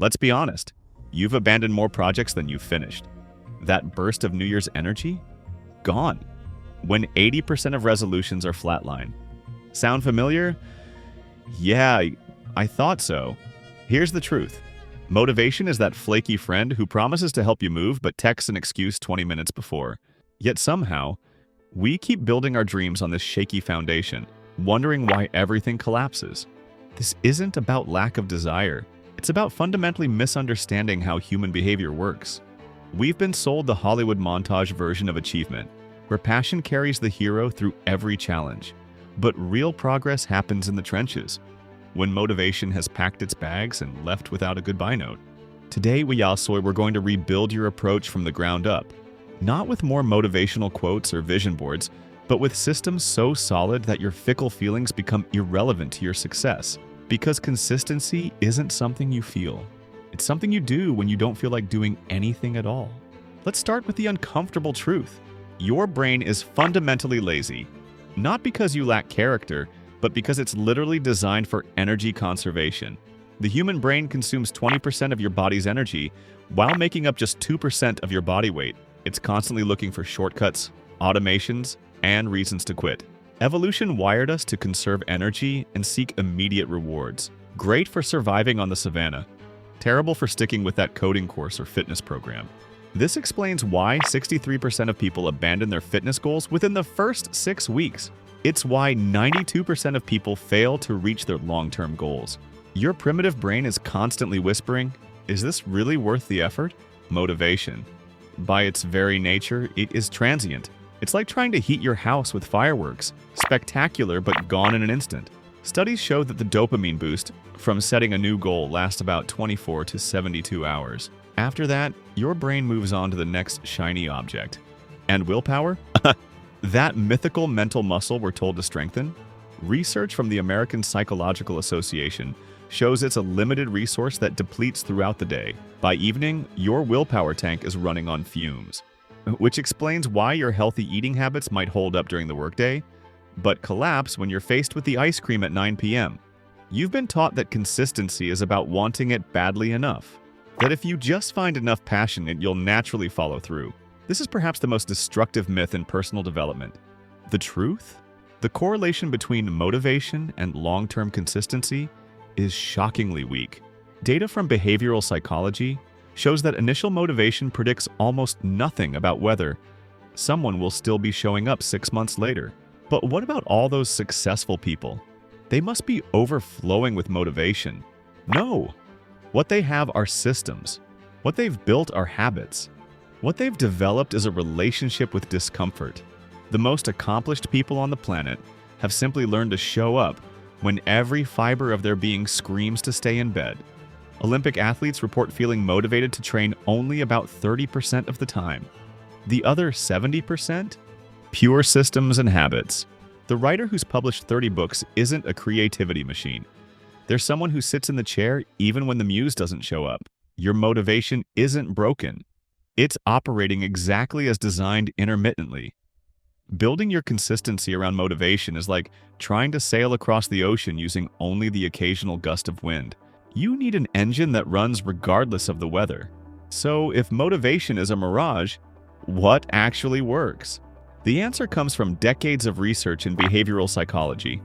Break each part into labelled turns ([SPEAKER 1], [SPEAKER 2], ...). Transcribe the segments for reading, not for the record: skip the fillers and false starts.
[SPEAKER 1] Let's be honest, you've abandoned more projects than you've finished. That burst of New Year's energy? Gone. When 80% of resolutions are flatline. Sound familiar? Yeah, I thought so. Here's the truth. Motivation is that flaky friend who promises to help you move but texts an excuse 20 minutes before. Yet somehow, we keep building our dreams on this shaky foundation, wondering why everything collapses. This isn't about lack of desire. It's about fundamentally misunderstanding how human behavior works. We've been sold the Hollywood montage version of achievement, where passion carries the hero through every challenge. But real progress happens in the trenches, when motivation has packed its bags and left without a goodbye note. Today, we're going to rebuild your approach from the ground up, not with more motivational quotes or vision boards, but with systems so solid that your fickle feelings become irrelevant to your success. Because consistency isn't something you feel. It's something you do when you don't feel like doing anything at all. Let's start with the uncomfortable truth. Your brain is fundamentally lazy, not because you lack character, but because it's literally designed for energy conservation. The human brain consumes 20% of your body's energy while making up just 2% of your body weight. It's constantly looking for shortcuts, automations, and reasons to quit. Evolution wired us to conserve energy and seek immediate rewards. Great for surviving on the savannah. Terrible for sticking with that coding course or fitness program. This explains why 63% of people abandon their fitness goals within the first 6 weeks. It's why 92% of people fail to reach their long-term goals. Your primitive brain is constantly whispering, "Is this really worth the effort?" Motivation. By its very nature, it is transient. It's like trying to heat your house with fireworks. Spectacular, but gone in an instant. Studies show that the dopamine boost from setting a new goal lasts about 24 to 72 hours. After that, your brain moves on to the next shiny object. And willpower? That mythical mental muscle we're told to strengthen? Research from the American Psychological Association shows it's a limited resource that depletes throughout the day. By evening, your willpower tank is running on fumes. Which explains why your healthy eating habits might hold up during the workday, but collapse when you're faced with the ice cream at 9 p.m. You've been taught that consistency is about wanting it badly enough. That if you just find enough passion in it, you'll naturally follow through. This is perhaps the most destructive myth in personal development. The truth? The correlation between motivation and long-term consistency is shockingly weak. Data from behavioral psychology shows that initial motivation predicts almost nothing about whether someone will still be showing up 6 months later. But what about all those successful people? They must be overflowing with motivation. No! What they have are systems. What they've built are habits. What they've developed is a relationship with discomfort. The most accomplished people on the planet have simply learned to show up when every fiber of their being screams to stay in bed. Olympic athletes report feeling motivated to train only about 30% of the time. The other 70%? Pure systems and habits. The writer who's published 30 books isn't a creativity machine. They're someone who sits in the chair even when the muse doesn't show up. Your motivation isn't broken. It's operating exactly as designed intermittently. Building your consistency around motivation is like trying to sail across the ocean using only the occasional gust of wind. You need an engine that runs regardless of the weather. So if motivation is a mirage, what actually works? The answer comes from decades of research in behavioral psychology,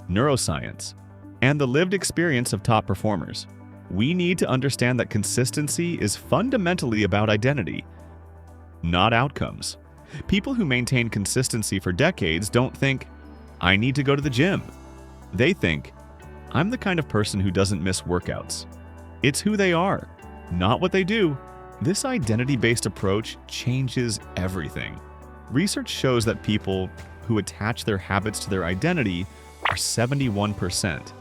[SPEAKER 1] neuroscience, and the lived experience of top performers. We need to understand that consistency is fundamentally about identity, not outcomes. People who maintain consistency for decades don't think, "I need to go to the gym." They think, "I'm the kind of person who doesn't miss workouts." It's who they are, not what they do. This identity-based approach changes everything. Research shows that people who attach their habits to their identity are 71%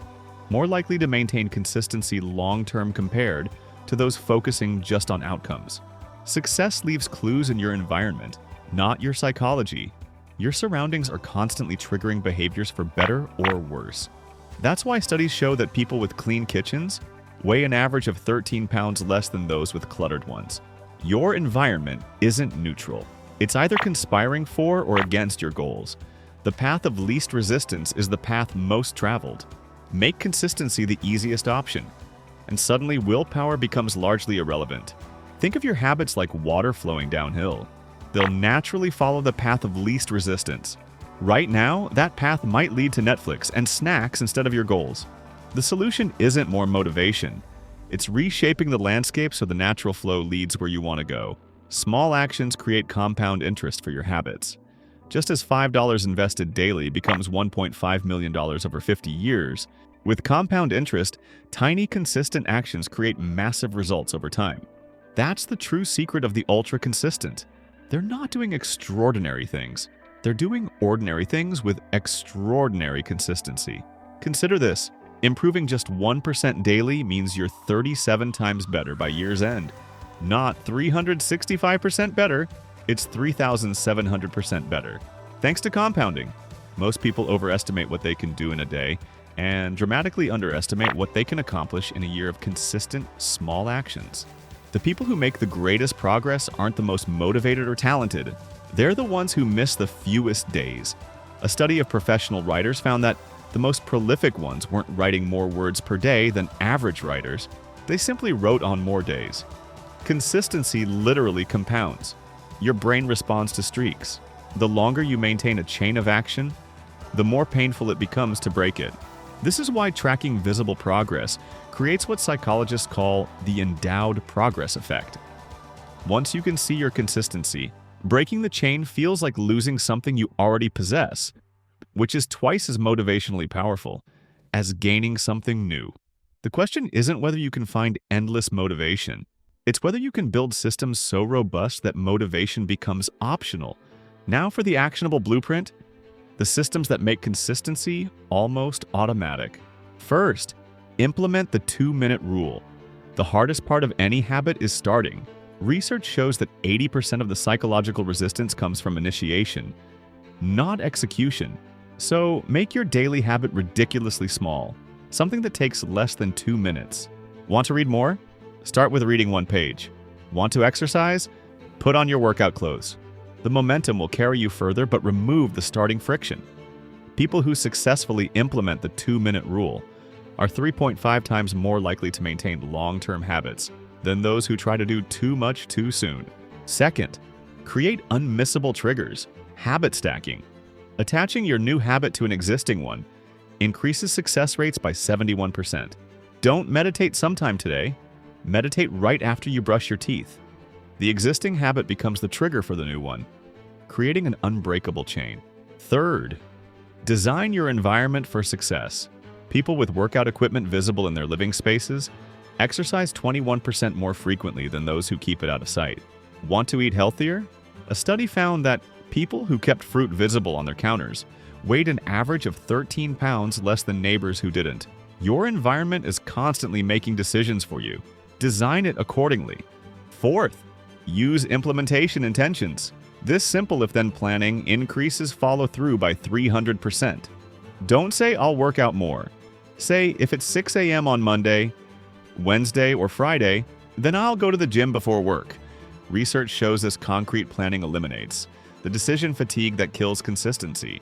[SPEAKER 1] more likely to maintain consistency long-term compared to those focusing just on outcomes. Success leaves clues in your environment, not your psychology. Your surroundings are constantly triggering behaviors for better or worse. That's why studies show that people with clean kitchens weigh an average of 13 pounds less than those with cluttered ones. Your environment isn't neutral. It's either conspiring for or against your goals. The path of least resistance is the path most traveled. Make consistency the easiest option. and suddenly willpower becomes largely irrelevant. Think of your habits like water flowing downhill. They'll naturally follow the path of least resistance. Right now, that path might lead to Netflix and snacks instead of your goals. The solution isn't more motivation. It's reshaping the landscape so the natural flow leads where you want to go. Small actions create compound interest for your habits. Just as $5 invested daily becomes $1.5 million over 50 years, with compound interest, tiny consistent actions create massive results over time. That's the true secret of the ultra-consistent. They're not doing extraordinary things. They're doing ordinary things with extraordinary consistency. Consider this. Improving just 1% daily means you're 37 times better by year's end. Not 365% better, it's 3,700% better. Thanks to compounding. Most people overestimate what they can do in a day and dramatically underestimate what they can accomplish in a year of consistent, small actions. The people who make the greatest progress aren't the most motivated or talented. They're the ones who miss the fewest days. A study of professional writers found that the most prolific ones weren't writing more words per day than average writers. They simply wrote on more days. Consistency literally compounds. Your brain responds to streaks. The longer you maintain a chain of action, the more painful it becomes to break it. This is why tracking visible progress creates what psychologists call the endowed progress effect. Once you can see your consistency, breaking the chain feels like losing something you already possess, which is twice as motivationally powerful as gaining something new. The question isn't whether you can find endless motivation. It's whether you can build systems so robust that motivation becomes optional. Now for the actionable blueprint, the systems that make consistency almost automatic. First, implement the 2-minute rule. The hardest part of any habit is starting. Research shows that 80% of the psychological resistance comes from initiation, not execution. So make your daily habit ridiculously small, something that takes less than 2 minutes. Want to read more? Start with reading 1 page. Want to exercise? Put on your workout clothes. The momentum will carry you further but remove the starting friction. People who successfully implement the 2-minute rule are 3.5 times more likely to maintain long-term habits than those who try to do too much too soon. Second, create unmissable triggers. Habit stacking. Attaching your new habit to an existing one increases success rates by 71%. Don't meditate sometime today. Meditate right after you brush your teeth. The existing habit becomes the trigger for the new one, creating an unbreakable chain. Third, design your environment for success. People with workout equipment visible in their living spaces exercise 21% more frequently than those who keep it out of sight. Want to eat healthier? A study found that people who kept fruit visible on their counters weighed an average of 13 pounds less than neighbors who didn't. Your environment is constantly making decisions for you. Design it accordingly. Fourth, use implementation intentions. This simple if-then planning increases follow-through by 300%. Don't say, "I'll work out more." Say, if it's 6 a.m. on Monday, Wednesday, or Friday, then I'll go to the gym before work. Research shows this concrete planning eliminates the decision fatigue that kills consistency.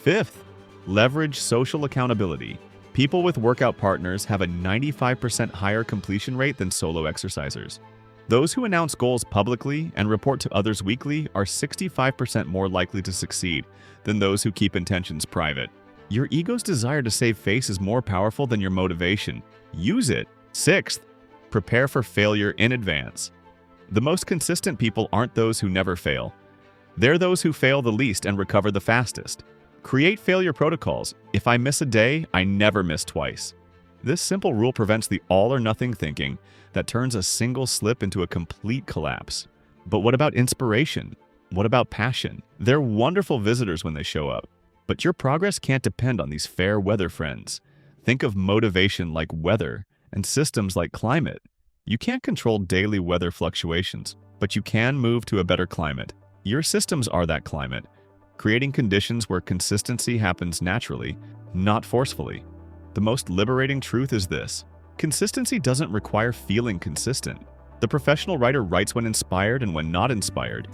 [SPEAKER 1] Fifth, leverage social accountability. People with workout partners have a 95% higher completion rate than solo exercisers. Those who announce goals publicly and report to others weekly are 65% more likely to succeed than those who keep intentions private. Your ego's desire to save face is more powerful than your motivation. Use it. Sixth, prepare for failure in advance. The most consistent people aren't those who never fail. They're those who fail the least and recover the fastest. Create failure protocols. If I miss a day, I never miss twice. This simple rule prevents the all-or-nothing thinking that turns a single slip into a complete collapse. But what about inspiration? What about passion? They're wonderful visitors when they show up. But your progress can't depend on these fair weather friends. Think of motivation like weather and systems like climate. You can't control daily weather fluctuations, but you can move to a better climate. Your systems are that climate, creating conditions where consistency happens naturally, not forcefully. The most liberating truth is this: consistency doesn't require feeling consistent. The professional writer writes when inspired and when not inspired.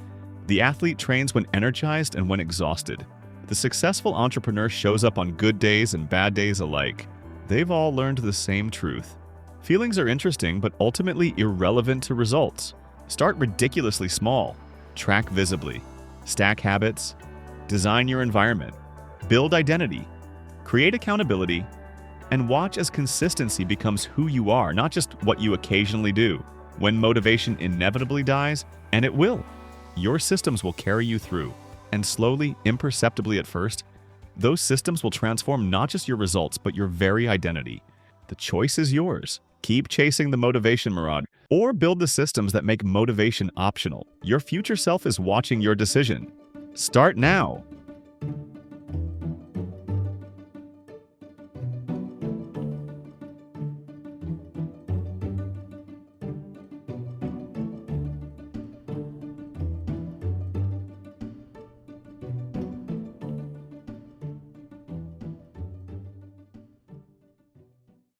[SPEAKER 1] The athlete trains when energized and when exhausted. The successful entrepreneur shows up on good days and bad days alike. They've all learned the same truth. Feelings are interesting, but ultimately irrelevant to results. Start ridiculously small. Track visibly. Stack habits. Design your environment. Build identity. Create accountability. And watch as consistency becomes who you are, not just what you occasionally do. When motivation inevitably dies, and it will, your systems will carry you through. And slowly, imperceptibly at first, those systems will transform not just your results, but your very identity. The choice is yours. Keep chasing the motivation mirage, or build the systems that make motivation optional. Your future self is watching your decision. Start now.